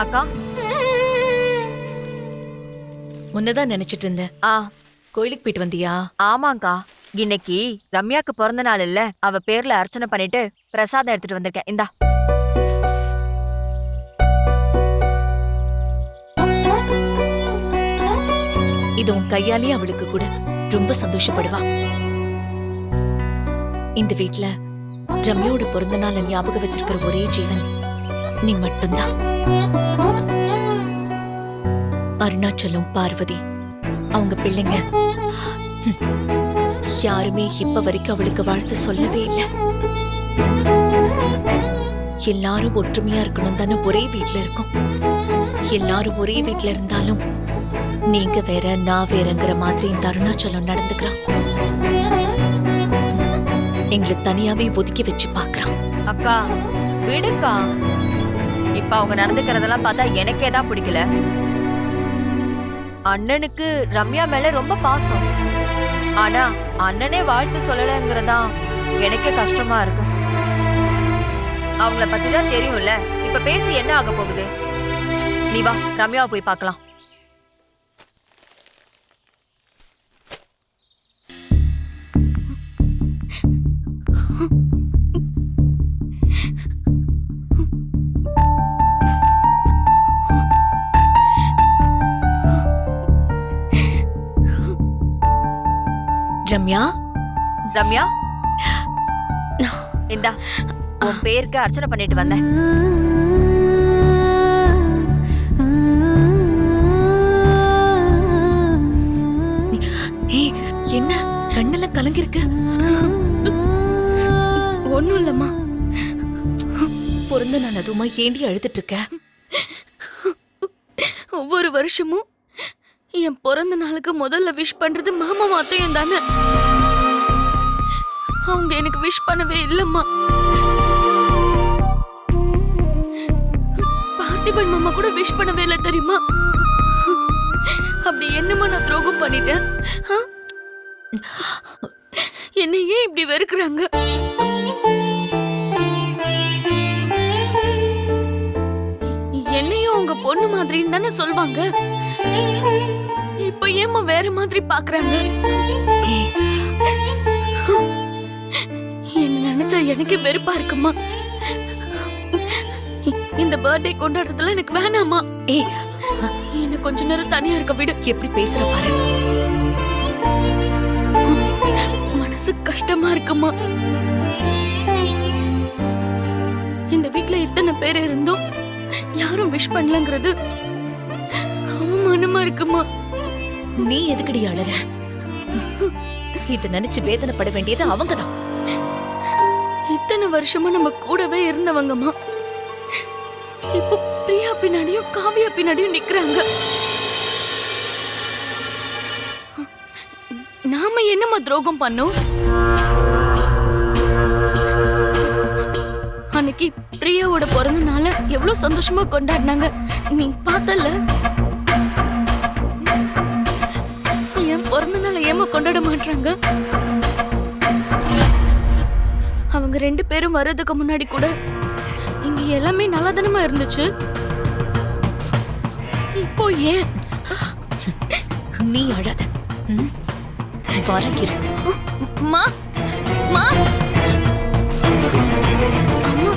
அக்கா உன்னதான் நினைச்சிட்டு இருந்தேன். கோயிலுக்கு போயிட்டு வந்தியா? ஆமாங்கா, இன்னைக்கு ரம்யாக்கு பிறந்த நாள் இல்ல, அவ பேர்ல அர்ச்சனை பண்ணிட்டு பிரசாதம் எடுத்துட்டு வந்திருக்கேன். இந்தா. இது உன் கையாலேயே அவளுக்கு கூட ரொம்ப சந்தோஷப்படுவா. இந்த வீட்ல ரம்யாவோட பிறந்த நாளை ஞாபகம் வச்சிருக்கிற ஒரே ஜீவன் நீ மட்டும்தான். அருணாச்சலம், பார்வதி அவங்க பிள்ளைங்க யாருமே இப்ப வரைக்கும் அவளுக்கு வாழ்த்து சொல்லவே இல்லை. எல்லாரும் ஒற்றுமையா இருக்கணும் தானே ஒரே வீட்ல இருக்கும். எல்லாரும் ஒரே வீட்ல இருந்தாலும் நீங்க வேற நான் வேறங்கிற மாதிரி இந்த அருணாச்சலம் நடந்துக்கிறான். எங்களை தனியாவே ஒதுக்கி வச்சு பாக்குறான். அக்கா விடுக்கா, இப்ப அவங்க நடந்துக்கிறதெல்லாம் பார்த்தா எனக்கே தான் பிடிக்கல. அண்ணனுக்கு ரம்யா மேல ரொம்ப பாசம், ஆனா அண்ணனே வாழ்த்து சொல்லலங்கிறதா எனக்கே கஷ்டமா இருக்கு. அவங்கள பத்தி தான் தெரியும்ல, இப்ப பேசி என்ன ஆக போகுது? நீ வா, ரம்யாவை போய் பார்க்கலாம். ரம்யா, ரம்யா இந்தா உன் பேருக்கு அர்ச்சனை பண்ணிட்டு வந்தேன். என்ன கண்ணெல்லாம் கலங்கிருக்கு? ஒண்ணும் இல்லம்மா. பிறந்த நாள் அதுமா ஏண்டி அழுதுட்டு இருக்க? ஒவ்வொரு வருஷமும் என் பிறந்த நாளுக்கு முதல்ல விஷ் பண்றது மாமா மாத்தையும் தானே. அவங்க எனக்கு விஷ் பண்ணவே இல்லம்மா. பார்த்திபன் மாமா கூட விஷ் பண்ணவே இல்லை தெரியுமா? அப்படி என்னமா நான் துரோகம் பண்ணிட்டேன்? என்னை ஏன் இப்படி வெறுக்கிறாங்க? என்னையும் அவங்க பொண்ணு மாதிரின்னு தானே சொல்வாங்க. இப்ப ஏமா வேற மாதிரி பாக்குறாங்க? என்ன நினைச்சா எனக்கு வெறுப்பா இருக்குமா? இந்த பர்த்டே கொண்டாடுறதுல எனக்கு வேணாமா. என்ன கொஞ்ச நேரம் தனியா இருக்க விடு. எப்படி பேசுற பாரு. மனசு கஷ்டமா இருக்குமா? இந்த வீட்ல இத்தனை பேர் இருந்தும் யாரும் விஷ் பண்ணலங்கிறது அவமானமா இருக்குமா? நீ எதுக்கடி அழற? இத நினைச்சு வேதனைப்பட வேண்டியது அவங்கதான். இத்தனை வருஷமா நம்ம கூடவே இருந்தவங்கம்மா இப்போ பிரியா பின்னாடியும் காவியா பின்னாடியும் நிக்கிறாங்க. நாம என்னமா துரோகம் பண்ணோம்? அன்னைக்கு பிரியாவோட பிறந்த நாள எவ்வளவு சந்தோஷமா கொண்டாடினாங்க, நீ பார்த்தல? என் பிறந்த நாளை ஏமா கொண்டாட மாட்டாங்க? அவங்க ரெண்டு பேரும் வர்றதுக்கு முன்னாடி கூட இங்க எல்லாமே நல்லதனமா இருந்துச்சு. இப்போ ஏன்? நீ அழாத. வரகிரு. மா மா அம்மா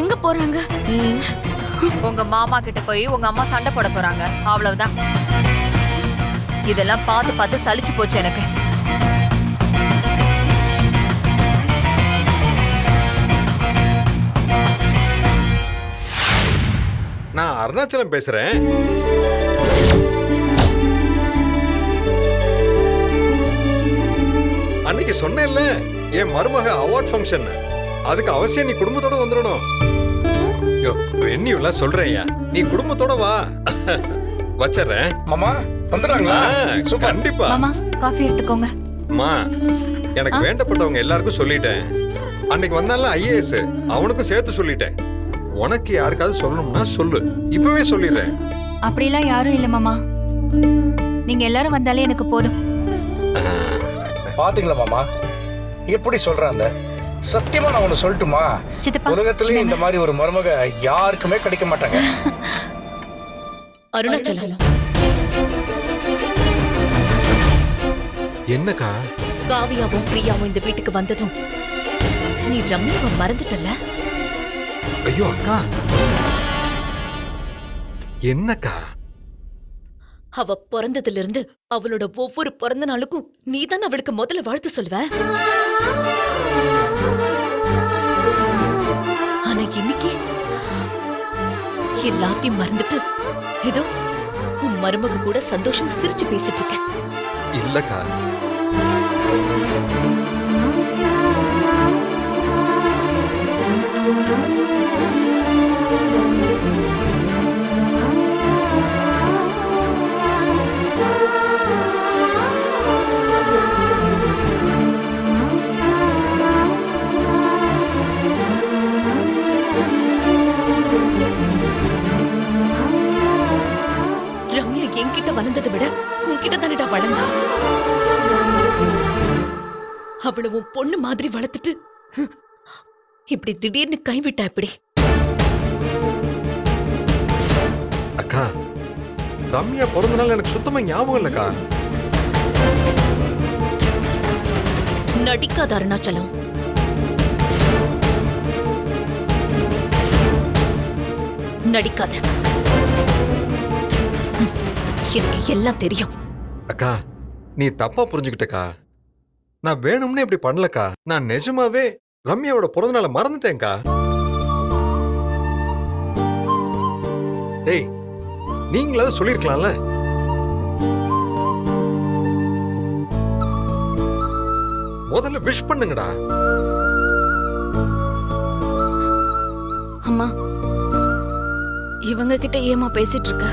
எங்க போறாங்க? உங்க மாமா கிட்ட போய் உங்க அம்மா சண்டை போட போறாங்க, அவ்வளவுதான். இதெல்லாம் பார்த்து பார்த்து சலிச்சு போச்சு எனக்கு. நான் அருணாச்சலம் பேசுறேன். அன்னைக்கு சொன்னேன்ல என் மருமக அவார்ட் ஃபங்க்ஷன், அதுக்கு அவசியம் நீ குடும்பத்தோட வந்துடணும். வெண்ணியூலாம் சொல்றேன்யா, நீ குடும்பத்தோட வா. வச்சறேன் மாமா. வந்துடுறாங்களா? கண்டிப்பா. மாமா காஃபி எடுத்துக்கோங்க. அம்மா, எனக்கு வேண்டப்பட்டவங்க எல்லாருக்கும் சொல்லிட்டேன். அன்னைக்கு வந்தால ஐஏஎஸ், அவனுக்கும் சேர்த்து சொல்லிட்டேன். உனக்கு யாருக்காவது சொல்லணும்னா சொல்லு, இப்பவே சொல்லிடுறேன். அப்படிலாம் யாரும் இல்ல மாமா, நீங்க எல்லாரும் வந்தாலே எனக்கு போதும். பாத்தீங்களா மாமா எப்படி சொல்றாங்க? சத்தியமா நான் ஒண்ணு சொல்லட்டுமா? சித்தப்பா, உலகத்திலேயே இந்த மாதிரி ஒரு மருமக யாருக்குமே கிடைக்க மாட்டாங்க. அருணாச்சலம், என்னக்கா? காவியாவும் பிரியாவும் இந்த வீட்டுக்கு வந்ததும் நீ ரம்யாவை மறந்துட்டல? ஐயோ அக்கா, என்னக்கா? அவ பிறந்ததுல இருந்து அவளோட ஒவ்வொரு பிறந்த நாளுக்கும் நீதான் அவளுக்கு முதல்ல வாழ்த்து சொல்லுவ. ஆனா இன்னைக்கு எல்லாத்தையும் மறந்துட்டு ஏதோ உன் மருமக கூட சந்தோஷமா சிரிச்சு பேசிட்டு இருக்க. இல்லக்கா, ரம்யா என்கிட்ட வளர்ந்ததை விட உன்கிட்ட தானடா வளர்ந்தா. அவளை உன் பொண்ணு மாதிரி வளர்த்துட்டு இப்படி திடீர்னு கைவிட்டா இப்படி? அக்கா, ரம்யா பிறந்த நாள் எனக்கு சுத்தமா ஞாபகம் இல்லக்கா. நடிக்காத அருணாச்சலம். நடிக்காத. எனக்கு எல்லாம் தெரியும். அக்கா, நீ தப்பா புரிஞ்சுக்கிட்டக்கா. நான் வேணும்னே இப்படி பண்ணலக்கா. நான் நிஜமாவே ரம்யாவோட பிறந்த நாளை மறந்துட்டேன்க்கா. ஏய், நீங்களாவது சொல்லிருக்கலாம்ல. முதல்ல விஷ் பண்ணுங்கடா. அம்மா, இவங்க கிட்ட ஏமா பேசிட்டு இருக்க?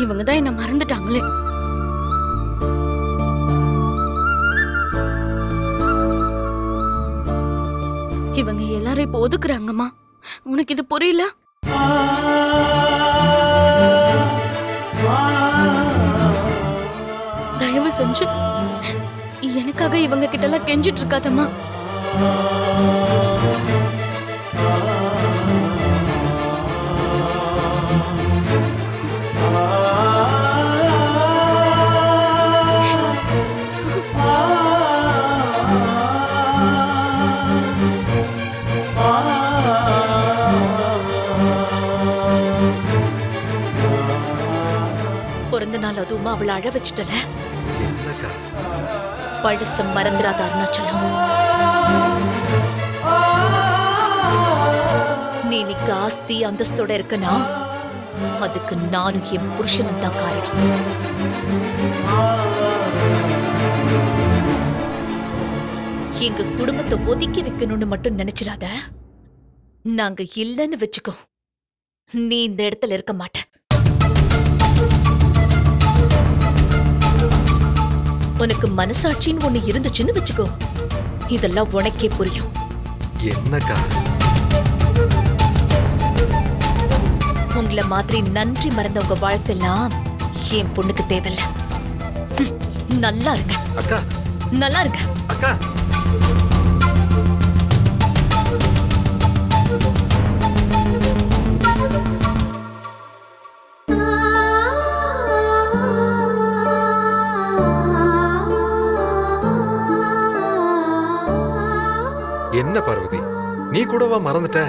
இவங்க தான் என்ன மறந்துட்டாங்களே. இவங்க எல்லாரும் இப்ப ஒதுக்குறாங்கம்மா. உனக்கு இது புரியல? தயவு செஞ்சு எனக்காக இவங்க கிட்ட எல்லாம் கெஞ்சிட்டு இருக்காதம்மா. பிறந்த நாள் அதுவும் அவளை அழ வச்சுட்டல. என்னக்கா? பழச மறந்துடாத அருணாச்சலம். நீ இன்னைக்கு ஆஸ்தி அந்தஸ்தோட இருக்கனா, அதுக்கு நானும் என் புருஷனும் தான் காரணம். எங்க குடும்பத்தை ஒதுக்கி வைக்கணும்னு மட்டும் நினைச்சிடாத. நாங்க இல்லைன்னு வச்சுக்கோ, நீ இந்த இடத்துல இருக்க மாட்ட. உனக்கு மனசாட்சின்னு ஒண்ணு இருந்துச்சுன்னு வச்சுக்கோ, இதெல்லாம் உனக்கே புரியும். என்னக்கா? உங்களை மாதிரி நன்றி மறந்தவங்க வாழ்த்தெல்லாம் என் பொண்ணுக்கு தேவையில்ல. நல்லா இருங்க. அக்கா, நல்லா இருங்க. அக்கா. என்ன பார்வதி, நீ கூடவா மறந்துட்ட?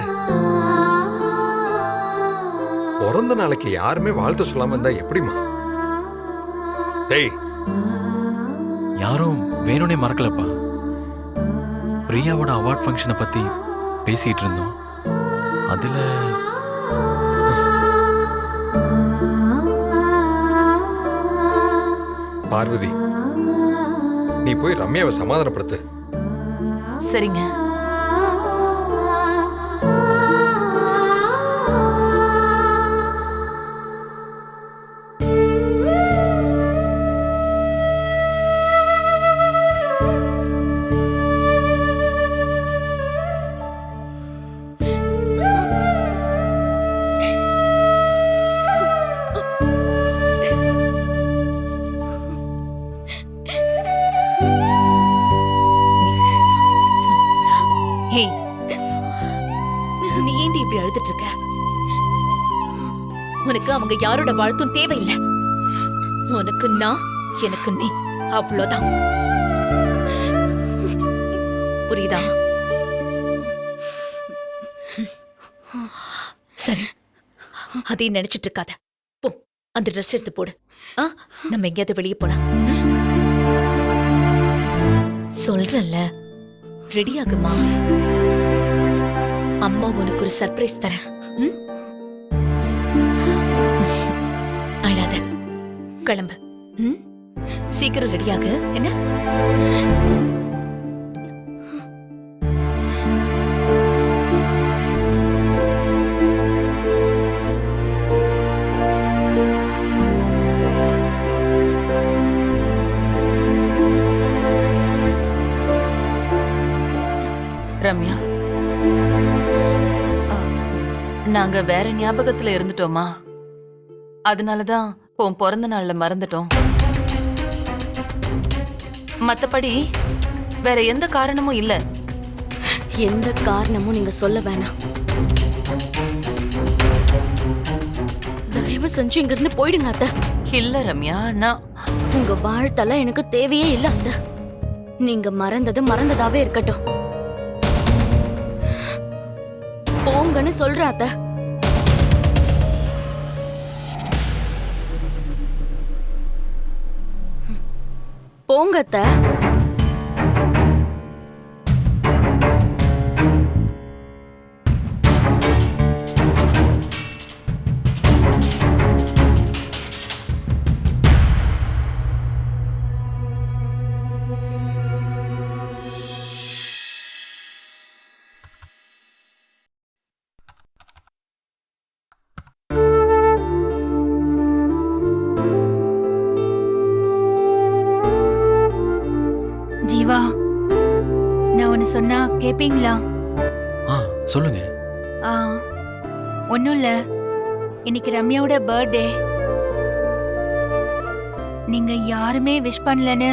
பிறந்த நாளைக்கு யாருமே வாழ்த்து சொல்லாம இருந்தா எப்படிமா? டேய், யாரும் வேணும்னே மறக்கலப்பா. பிரியாவோட அவார்ட் ஃபங்க்ஷனை பத்தி பேசிட்டு இருந்தோம். அதுல பார்வதி, நீ போய் ரம்யாவை சமாதானப்படுத்து. சரிங்க. ஹே, நீ ஏண்டி இப்படி அழுதுட்டு இருக்க? உனக்கு அவங்க யாரோட வாழ்த்தும் தேவையில்லை. உனக்கு நான், எனக்கு நீ, அவ்வளவுதான். புரியுதா? சரி, அதையும் நினைச்சிட்டு இருக்காத. போ, அந்த ட்ரெஸ் எடுத்து போடு. நம்ம எங்கேயாவது வெளியே போலாம். சொல்றல்ல, ரெடி ஆகுமா? அம்மா உனக்கு ஒரு சர்ப்ரைஸ் தரேன். ம்? அழாத, கிளம்பு. ம்? சீக்கிரம் ரெடியாகு. என்ன? ரம்யா, நாங்க வேற ஞாபகத்துல இருந்துட்டோமா? அதனாலதான் உன் பிறந்த நாள்ல மறந்துட்டோம். மத்தபடி வேற எந்த காரணமும் இல்ல. எந்த காரணமும் நீங்க சொல்ல வேணாம். தயவு செஞ்சு இங்க இருந்து போயிடுங்க அத்தை. இல்ல ரம்யா, நான் உங்க வாழ்த்தெல்லாம் எனக்கு தேவையே இல்ல அத்தை. நீங்க மறந்தது மறந்ததாவே இருக்கட்டும். போங்கன்னு சொல்றேன் அத்தை. போங்க அத்தை. ஜீவா, நான் ஒன்னு சொன்னா கேப்பீங்களா? சொல்லுங்க. ஒன்னும் இல்ல, இன்னைக்கு ரம்யாவோட பர்த்டே. நீங்க யாருமே விஷ் பண்ணலன்னு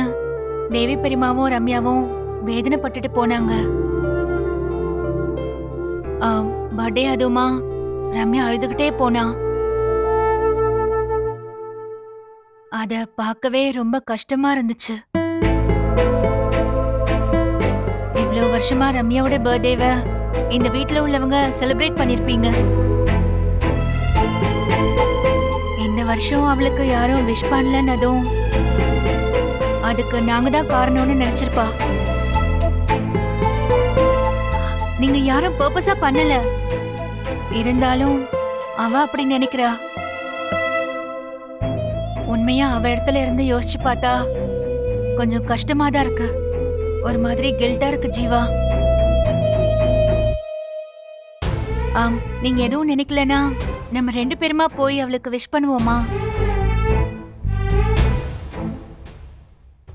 தேவி பெரியமாவும் ரம்யாவும் வேதனைப்பட்டுட்டு போனாங்க. பர்த்டே அதுவுமா ரம்யா அழுதுகிட்டே போனா. அத பார்க்கவே ரொம்ப கஷ்டமா இருந்துச்சு. இவ்வளவு வருஷமா ரம்யாவோட பர்த்டேவை இந்த வீட்ல உள்ளவங்க செலிப்ரேட் பண்ணிருப்பீங்க. இந்த வருஷம் அவளுக்கு யாரும் விஷ் பண்ணலன்னதும் அதுக்கு நாங்க தான் காரணம்னு நினைச்சிருப்பா. நீங்க யாரும் பர்பஸா பண்ணல. இருந்தாலும் அவ அப்படி நினைக்கிறா. உண்மையா அவ இடத்துல இருந்து யோசிச்சு பார்த்தா கொஞ்சம் கஷ்டமா தான் இருக்கு. ஒரு மாதிரி கில்ட்டா இருக்கு ஜீவா. நீங்க எதுவும் நினைக்கலனா நம்ம 2 பேருமா போய் அவளுக்கு விஷ் பண்ணுவோமா?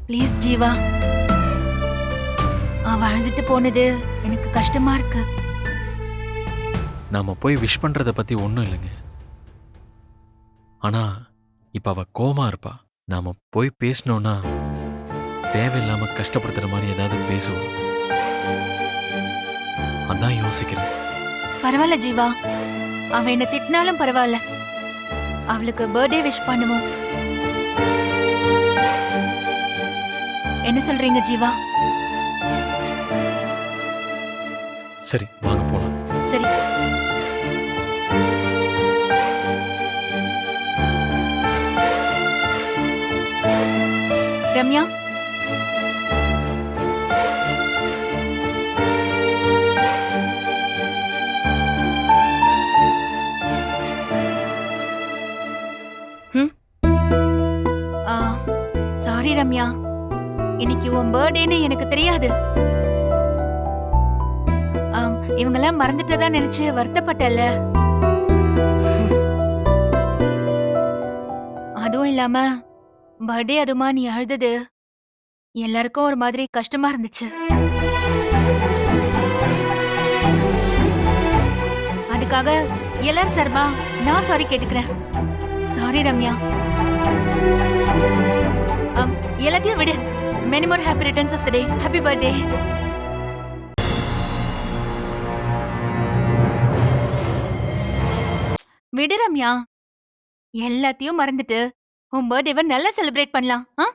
ப்ளீஸ் ஜீவா. அவ அழுதுட்டு போனது எனக்கு கஷ்டமா இருக்கு. நாம போய் விஷ் பண்றத பத்தி ஒண்ணும் இல்லைங்க. ஆனா இப்ப அவ கோவமா இருப்பா. நாம போய் பேசணும்னா தேவையில்லாம கஷ்டப்படுத்துற மாதிரி ஏதாவது பேசுவோம். அதான் யோசிக்கிறேன். பரவாயில்ல ஜீவா, அவ என்ன திட்டினாலும் பரவாயில்ல. அவளுக்கு பர்த்டே விஷ் பண்ணுவோம். என்ன சொல்றீங்க ஜீவா? சரி, வாங்க போலாம். சரி. ரம்யா, சாரி ரம்யா, இன்னைக்கு உன் பர்த்டேன்னு எனக்கு தெரியாது. இவங்கெல்லாம் மறந்துட்டதா நினைச்சு வருத்தப்பட்டல. அதுவும் இல்லாம பர்த்டே அதுமா நீ அழுதது எல்லாருக்கும் ஒரு மாதிரி கஷ்டமா இருந்துச்சு. அதுக்காக எல்லாரும் சார்பா நான் சாரி கேட்டுக்கிறேன். சாரி ரம்யா. எல்லாத்தையும் விடு. Many more happy returns of the day. Happy birthday. விடு ரம்யா. எல்லாத்தையும் மறந்துட்டு உன் பர்த்டேவை நல்லா செலிப்ரேட் பண்ணலாம். ஆ?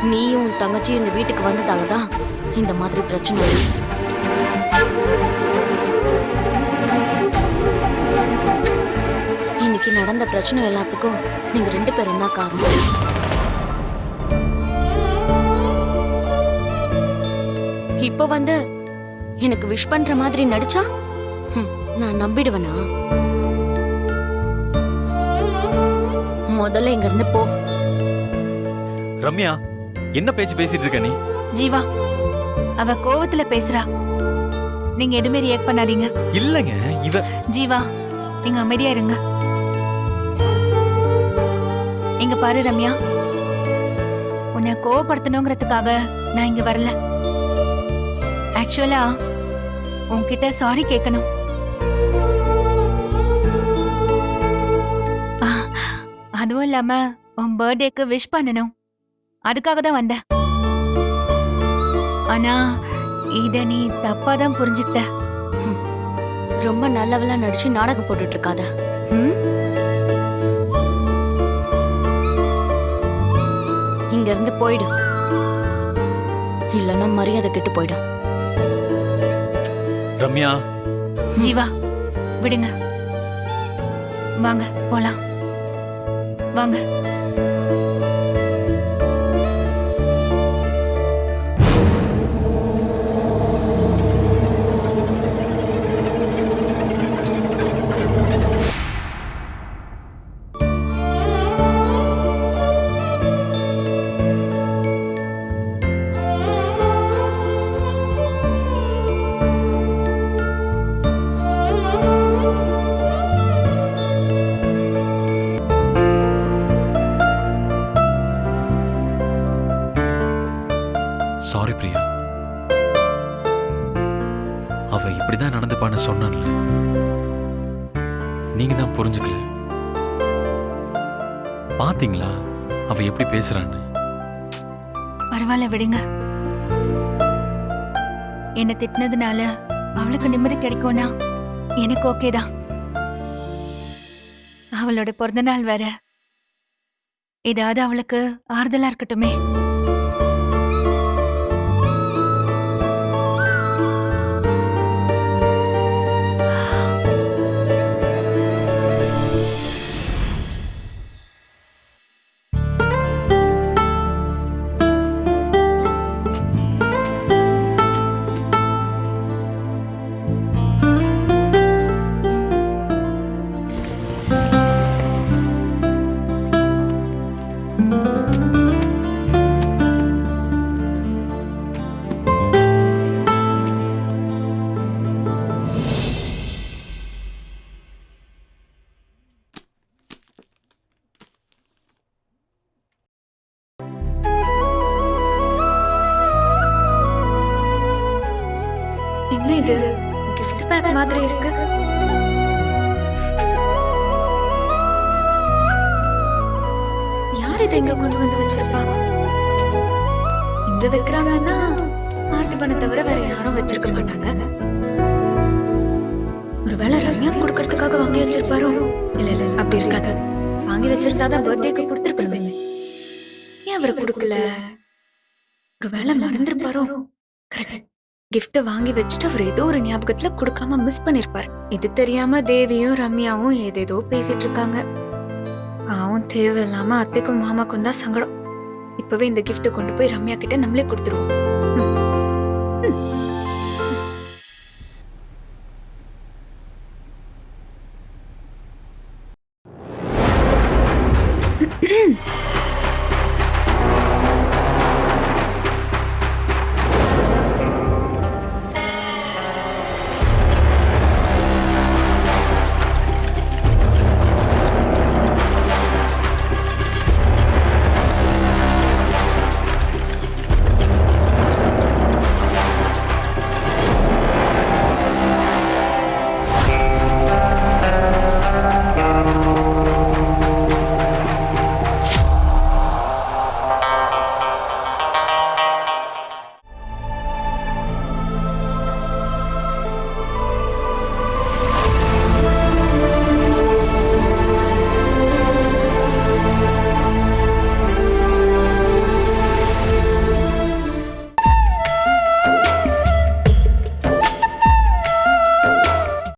நீயும் உன் தங்கச்சியும் இந்த வீட்டுக்கு வந்ததால தான் இந்த மாதிரி பிரச்சனை வருது. இன்னைக்கு நடந்த பிரச்சனை எல்லாத்துக்கும் நீங்க 2 பேரும் தான் காரணம். இப்ப வந்து எனக்கு விஷ் பண்ற மாதிரி நடிச்சா நான் நம்பிடுவேனா? முதல்ல இங்க இருந்து போ. ரம்யா, என்ன பேச்சு பேசிட்டு இருக்க நீ? ஜீவா, அவ கோவத்துல பேசுறா. நீங்க எதுவுமே ரியாக்ட் பண்ணாதீங்க. இல்லங்க, இவ ஜீவா, நீங்க அமைதியா இருங்க. இங்க பாரு ரம்யா, உன்னை கோவப்படுத்தணுங்கிறதுக்காக நான் இங்க வரல. ஆக்சுவலா உன்கிட்ட சாரி கேட்கணும். அதுவும் இல்லாம உன் பர்த்டேக்கு விஷ் பண்ணணும். அதுக்காக தான் வந்தேன். ஆனா இத நீ தப்பாதான் புரிஞ்சுக்கிட்ட. ரொம்ப நல்லவளா நடிச்சு நாடகம் போட்டுட்டு இருக்காத. இங்க இருந்து போயிடு, இல்லன்னா மரியாதை கெட்டு போயிடும். ரம்யா, ஜீவா விடுங்க, வாங்க போலாம், வாங்க. சாரி பிரியா. அவ இப்படிதான் நடந்துப்பான்னு சொன்னான்ல, நீங்க தான் புரிஞ்சுக்கல. பாத்தீங்களா அவ எப்படி பேசுறான்னு? பரவாயில்ல விடுங்க. என்ன திட்டினதுனால அவளுக்கு நிம்மதி கிடைக்கும்னா எனக்கு ஓகே தான். அவளோட பிறந்த நாள் வேற, ஏதாவது அவளுக்கு ஆறுதலா இருக்கட்டுமே. என்ன இது, gift pack மாதிரி இருக்கு. யார் இதை இங்க கொண்டு வந்து வச்சிருப்பா? இங்க வைக்கிறாங்கன்னா பார்த்திபனை தவிர வேற யாரும் வச்சிருக்க மாட்டாங்க. ஒருவேளை ரம்யா கொடுக்கறதுக்காக வாங்கி வச்சிருப்பாரோ? இல்ல இல்ல, அப்படி இருக்காது. வாங்கி வச்சிருந்தாதான் பர்த்டேக்கு கொடுத்துருக்கணுமே. ஏன் அவரு கொடுக்கல? ஒருவேளை மறந்துருப்பாரோ? கரெக்ட், கிஃப்ட் வாங்கி வச்சுட்டு அவர் ஏதோ ஒரு ஞாபகத்துல கொடுக்காம மிஸ் பண்ணிருப்பாரு. இது தெரியாம தேவியும் ரம்யாவும் ஏதேதோ பேசிட்டு இருக்காங்க. பாவம், தேவையில்லாம அத்தைக்கும் மாமாக்கும் தான் சங்கடம். இப்பவே இந்த கிஃப்ட் கொண்டு போய் ரம்யா கிட்ட நம்மளே கொடுத்துருவோம்.